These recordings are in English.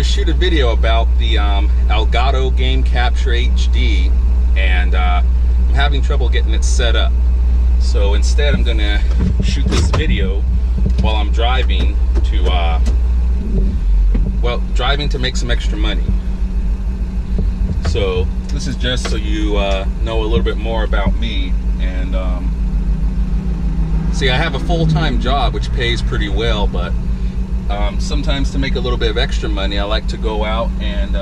to shoot a video about the Elgato Game Capture HD, and I'm having trouble getting it set up. So instead, I'm going to shoot this video while I'm driving to, driving to make some extra money. So this is just so you know a little bit more about me. And see, I have a full-time job which pays pretty well, but sometimes to make a little bit of extra money, I like to go out and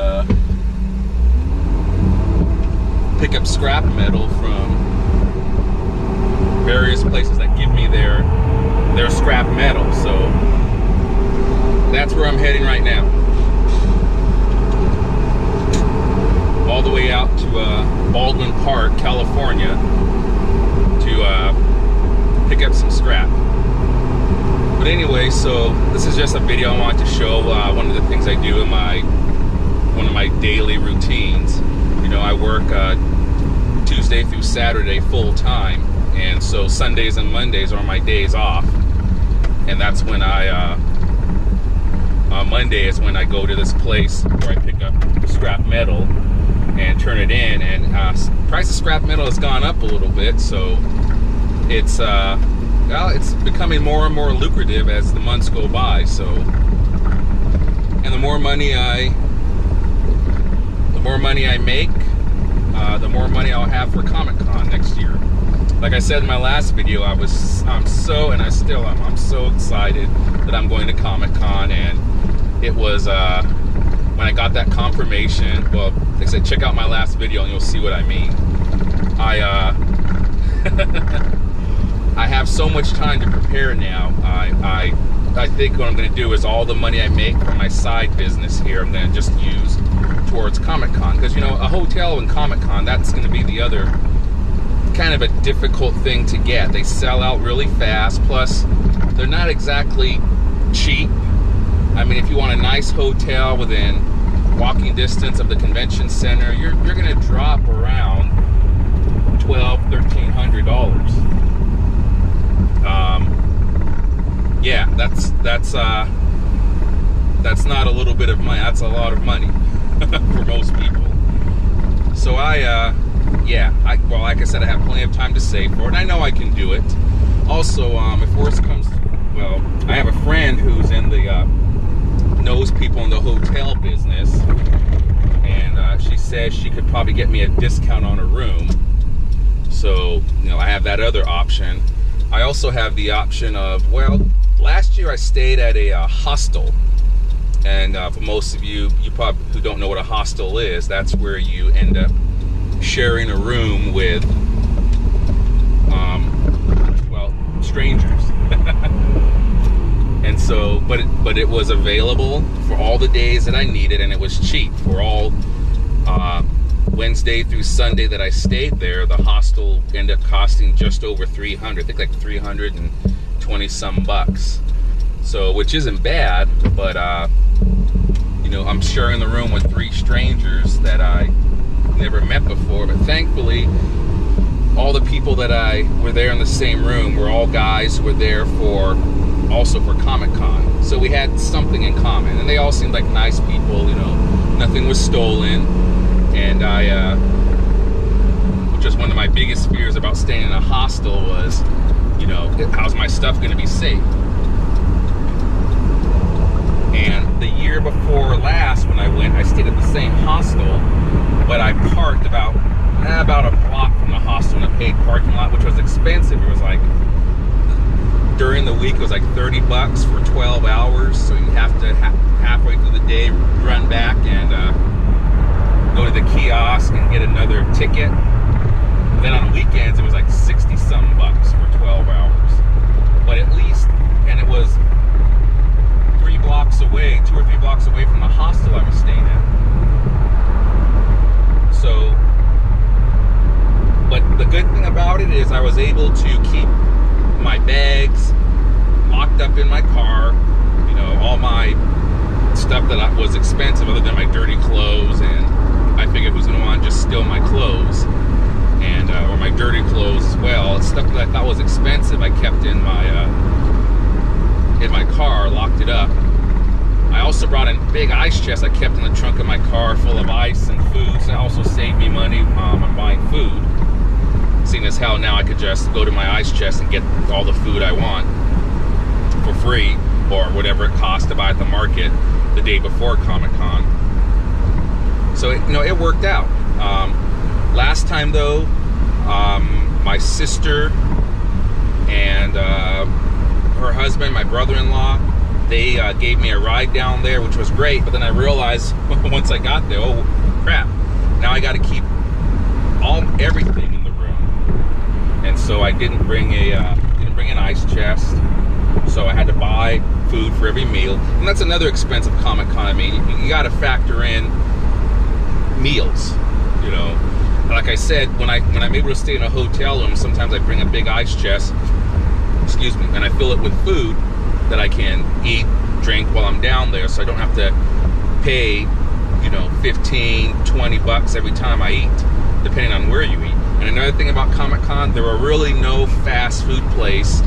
pick up scrap metal from various places that give me their scrap metal. So that's where I'm heading right now, all the way out to Baldwin Park, California, to pick up some scrap. But anyway, so this is just a video I wanted to show one of the things I do in one of my daily routines. You know, I work Tuesday through Saturday full time, and so Sundays and Mondays are my days off. And that's when Monday is when I go to this place where I pick up scrap metal and turn it in. And price of scrap metal has gone up a little bit, so it's it's becoming more and more lucrative as the months go by. So, and the more money I make, the more money I'll have for Comic-Con next year. Like I said in my last video, I'm so excited that I'm going to Comic-Con. And it was when I got that confirmation. Well, like I said, check out my last video and you'll see what I mean. I have so much time to prepare now. I think what I'm going to do is all the money I make from my side business here, I'm going to just use towards Comic-Con. Because, you know, a hotel and Comic-Con, that's going to be the other kind of a difficult thing to get. They sell out really fast, plus they're not exactly cheap. I mean, if you want a nice hotel within walking distance of the convention center, you're going to drop around $1,200–1,300. Yeah, that's not a little bit of money. That's a lot of money for most people. So well, like I said, I have plenty of time to save for it. And I know I can do it. Also, if worse comes, well, I have a friend who's in the knows people in the hotel business, and she says she could probably get me a discount on a room. So, you know, I have that other option. I also have the option of, well, last year I stayed at a hostel. And for most of you probably who don't know what a hostel is, that's where you end up sharing a room with, strangers. And so, but it was available for all the days that I needed, and it was cheap for all Wednesday through Sunday that I stayed there. The hostel ended up costing just over $300. I think like 320 some bucks. So, which isn't bad, but you know, I'm sharing the room with 3 strangers that I never met before. But thankfully, all the people that were there in the same room were all guys who were there also for Comic-Con. So we had something in common, and they all seemed like nice people. You know, nothing was stolen. And which is one of my biggest fears about staying in a hostel was, you know, how's my stuff going to be safe? And the year before last, when I went, I stayed at the same hostel, but I parked about a block from the hostel in a paid parking lot, which was expensive. It was like, during the week, it was like 30 bucks for 12 hours. So you have to halfway through the day run back and go to the kiosk and get another ticket. And then on weekends, it was like 60 some bucks for 12 hours. But at least, and it was 2 or 3 blocks away from the hostel I was staying at. So, but the good thing about it is I was able to keep my bags locked up in my car. You know, all my stuff that was expensive, other than my dirty clothes, and I figured who's going to want to just steal my clothes, and or my dirty clothes as well. It's stuff that I thought was expensive, I kept in my car, locked it up. I also brought a big ice chest I kept in the trunk of my car full of ice and food. So that also saved me money on buying food. Seeing as how now I could just go to my ice chest and get all the food I want for free, or whatever it costs to buy at the market the day before Comic-Con. So it worked out. Last time though, my sister and her husband, my brother-in-law, they gave me a ride down there, which was great. But then I realized once I got there, oh crap! Now I got to keep everything in the room, and so I didn't bring an ice chest. So I had to buy food for every meal, and that's another expense of Comic-Con. I mean, you got to factor in meals. You know, like I said, when I'm able to stay in a hotel room, sometimes I bring a big ice chest. Excuse me, and I fill it with food that I can eat, drink while I'm down there, so I don't have to pay, $15-20 every time I eat, depending on where you eat. And another thing about Comic-Con, there are really no fast food place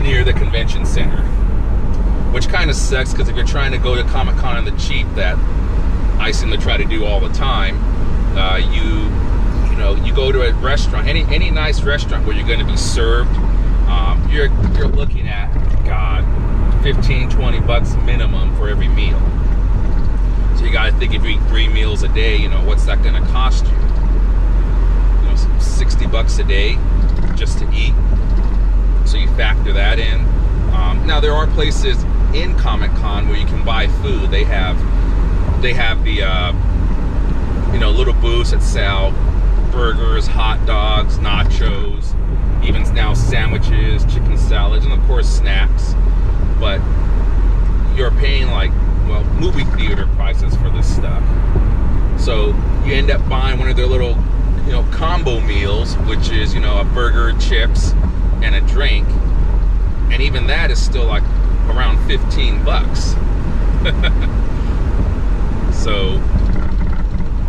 near the convention center, which kind of sucks, because if you're trying to go to Comic-Con on the cheap, that I seem to try to do all the time, you go to a restaurant, any nice restaurant where you're going to be served, you're looking at, God, $15-20 minimum for every meal. So you got to think, if you eat 3 meals a day, what's that going to cost you? $60 a day just to eat. So you factor that in. Now there are places in Comic-Con where you can buy food. They have the little booths that sell burgers, hot dogs, nachos, even now sandwiches, chicken salads, and of course snacks. But you're paying movie theater prices for this stuff. So you end up buying one of their little combo meals, which is a burger, chips, and a drink, and even that is still like around $15. So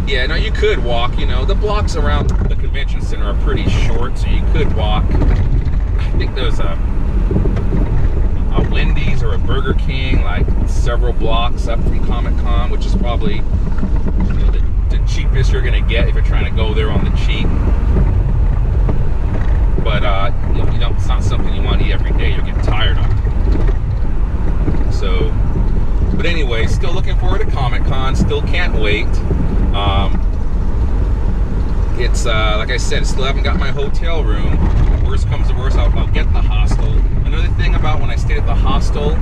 yeah, no, you could walk. The blocks around the convention center are pretty short, so you could walk. I think there's a Wendy's or a Burger King like several blocks up from Comic-Con, which is probably the cheapest you're gonna get if you're trying to go there on the cheap. But it's not something you want to eat every day. You'll get tired of it. So, but anyway, still looking forward to Comic-Con. Still can't wait. It's like I said, still haven't got my hotel room. Worst comes to worst, I'll get the hostel. Another thing about when I stayed at the hostel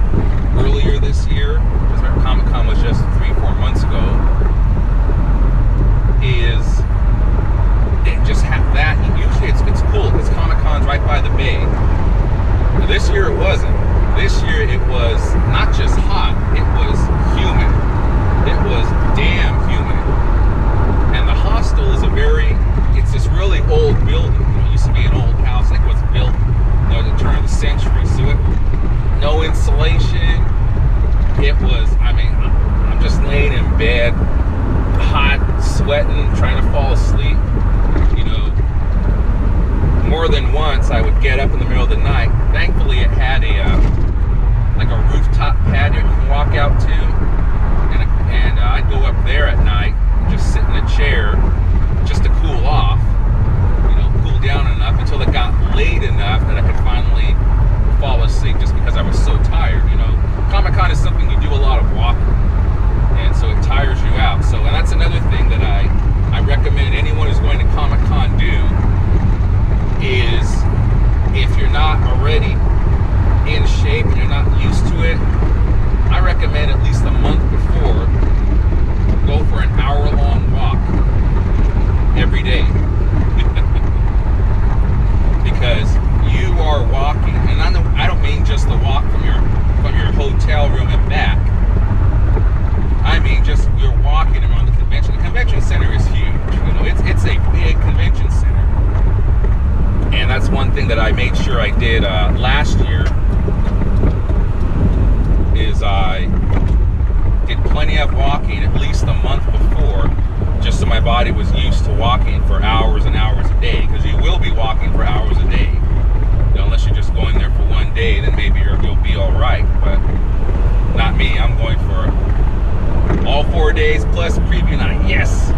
earlier this year, because Comic-Con was just 3-4 months ago, is it just had that. Usually it's cool because Comic-Con's right by the bay. Now, this year it wasn't. This year it was not just hot, it was humid. It was damn humid. And the hostel is it's this really old building. It used to be an old house, like was built at the turn of the century. So no insulation. It was, I'm just laying in bed, hot, sweating, trying to fall asleep. More than once I would get up in the middle of the night. Thankfully it had a rooftop patio you can walk out to, and I'd go up there at night and just sit in a chair just to cool off, cool down enough until it got late enough that I could finally fall asleep, just because I was so tired. Comic-Con is something you do a lot of walking, and so it tires you out. So, and that's another thing that I recommend anyone who's going to Comic-Con do, is if you're not already in shape and you're not used to it, I recommend at least a month before, go for an hour-long walk every day. Because you are walking, and I don't mean just the walk from your hotel room and back. I mean just you're walking around the convention. The convention center is huge. It's a big convention center. And that's one thing that I made sure I did last year, is I did plenty of walking at least a month before, just so my body was used to walking for hours and hours a day, because you will be walking for hours a day. Unless you're just going there for one day, then maybe you'll be all right. But Not me. I'm going for all 4 days plus preview night. Yes.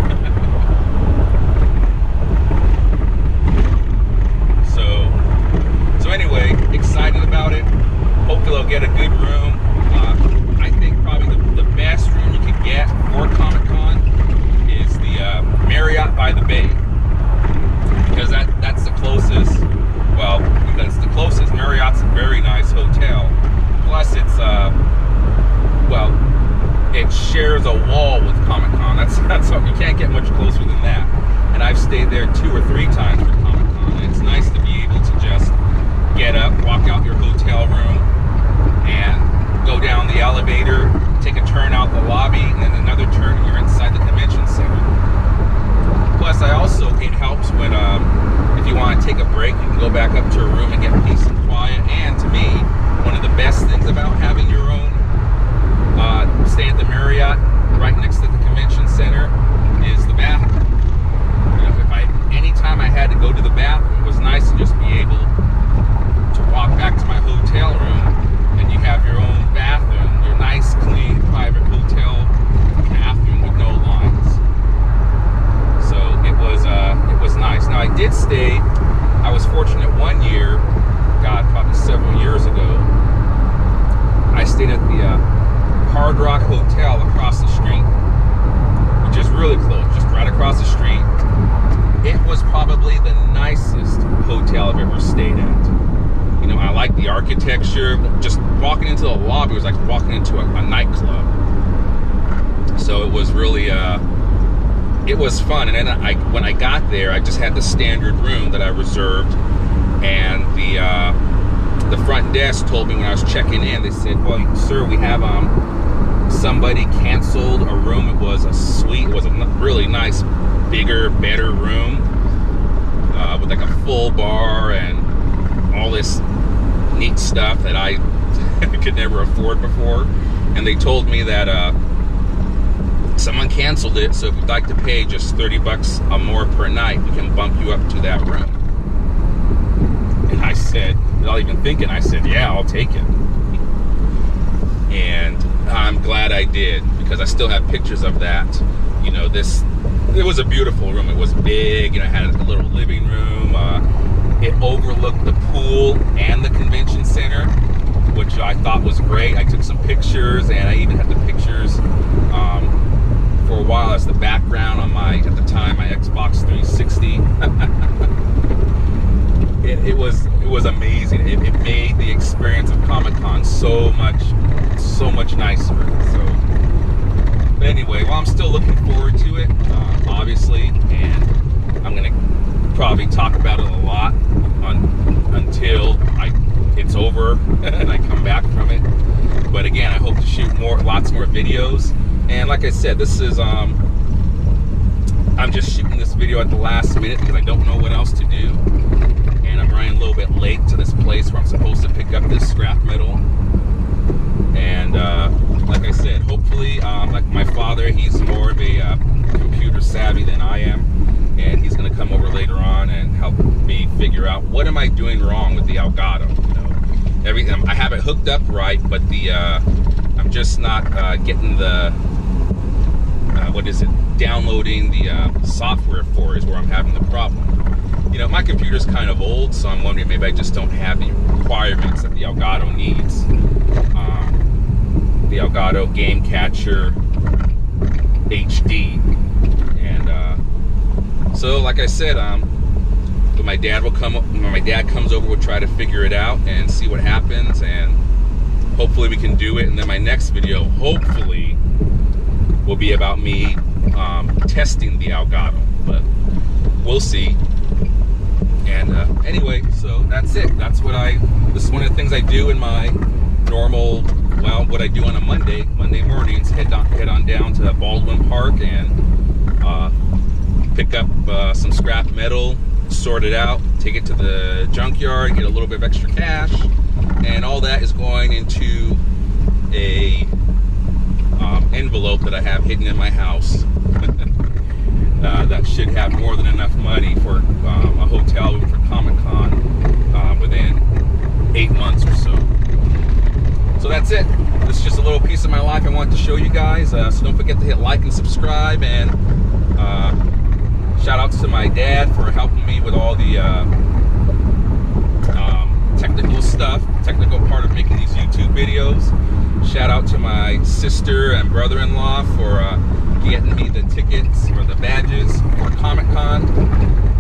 So anyway, excited about it. Hopefully I'll get a good room. I think probably the best room you could get for Comic-Con is the Marriott by the Bay, because that's the closest. Well, because the closest. Marriott's a very nice hotel. Plus, it's well, it shares a wall with Comic-Con. That's all. You can't get much closer than that. And I've stayed there 2 or 3 times for Comic-Con. And it's nice to be able to just get up, walk out your hotel room, and go down the elevator, take a turn out the lobby, and then another turn, and you're inside the convention center. Plus, it helps when if you want to take a break, you can go back up to a room and get peace and quiet. And to me, one of the best things about having your own stay at the Marriott right next to the convention center is the bathroom. You know, anytime I had to go to the bathroom, it was nice to just be able to walk back to my hotel room, and you have your own bathroom, your nice, clean, private hotel bathroom with no lines. So it was nice. Now, I did stay. I was fortunate one year, God, probably several years ago. I stayed at the Hard Rock Hotel across the street, which is really close, just right across the street. It was probably the nicest hotel I've ever stayed at. You know, I like the architecture. Just walking into the lobby was like walking into a nightclub. So it was really, it was fun. And then when I got there, I just had the standard room that I reserved, and the front desk told me when I was checking in, they said, "Well, sir, we have somebody canceled a room. It was a suite. It was a really nice, bigger, better room with like a full bar and all this neat stuff that I could never afford before." And they told me that someone canceled it, so if you'd like to pay just $30 or more per night, we can bump you up to that room. And I said, without even thinking, I said, yeah, I'll take it. And I'm glad I did, because I still have pictures of that. You know, it was a beautiful room. It was big, you know, it had a little living room. It overlooked the pool and the convention center, which I thought was great. I took some pictures, and I even had the pictures for a while as the background on at the time, my Xbox 360. It was amazing. It made the experience of Comic-Con so much nicer. So, but anyway, well, I'm still looking forward to it, obviously, and I'm gonna probably talk about it a lot until it's over and I come back from it. But again, I hope to shoot lots more videos. And like I said, this is I'm just shooting this video at the last minute because I don't know what else to do. And I'm running a little bit late to this place where I'm supposed to pick up this scrap metal. And like I said, hopefully, like my father, he's more of a computer savvy than I am. And he's going to come over later on and help me figure out what am I doing wrong with the Elgato. You know, everything, I have it hooked up right, but I'm just not getting the downloading the software for is where I'm having the problem. You know, my computer's kind of old, so I'm wondering maybe I just don't have the requirements that the Elgato needs. The Elgato Game Catcher HD. And so, like I said, when my dad comes over, we'll try to figure it out and see what happens, and hopefully we can do it. And then my next video, hopefully, will be about me testing the Elgato, but we'll see. And anyway, so that's it. This is one of the things I do in my normal, well, what I do on a Monday mornings, head on down to Baldwin Park and pick up some scrap metal, sort it out, take it to the junkyard, get a little bit of extra cash, and all that is going into a envelope that I have hidden in my house. That should have more than enough money for a hotel room for Comic-Con within 8 months or so. So that's it. this is just a little piece of my life I wanted to show you guys. So don't forget to hit like and subscribe. And shout out to my dad for helping me with all the technical stuff, technical part of making these YouTube videos. Shout out to my sister and brother-in-law for getting me the tickets or the badges for Comic-Con.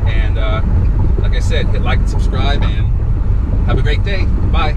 And like I said, hit like and subscribe, and have a great day. Bye.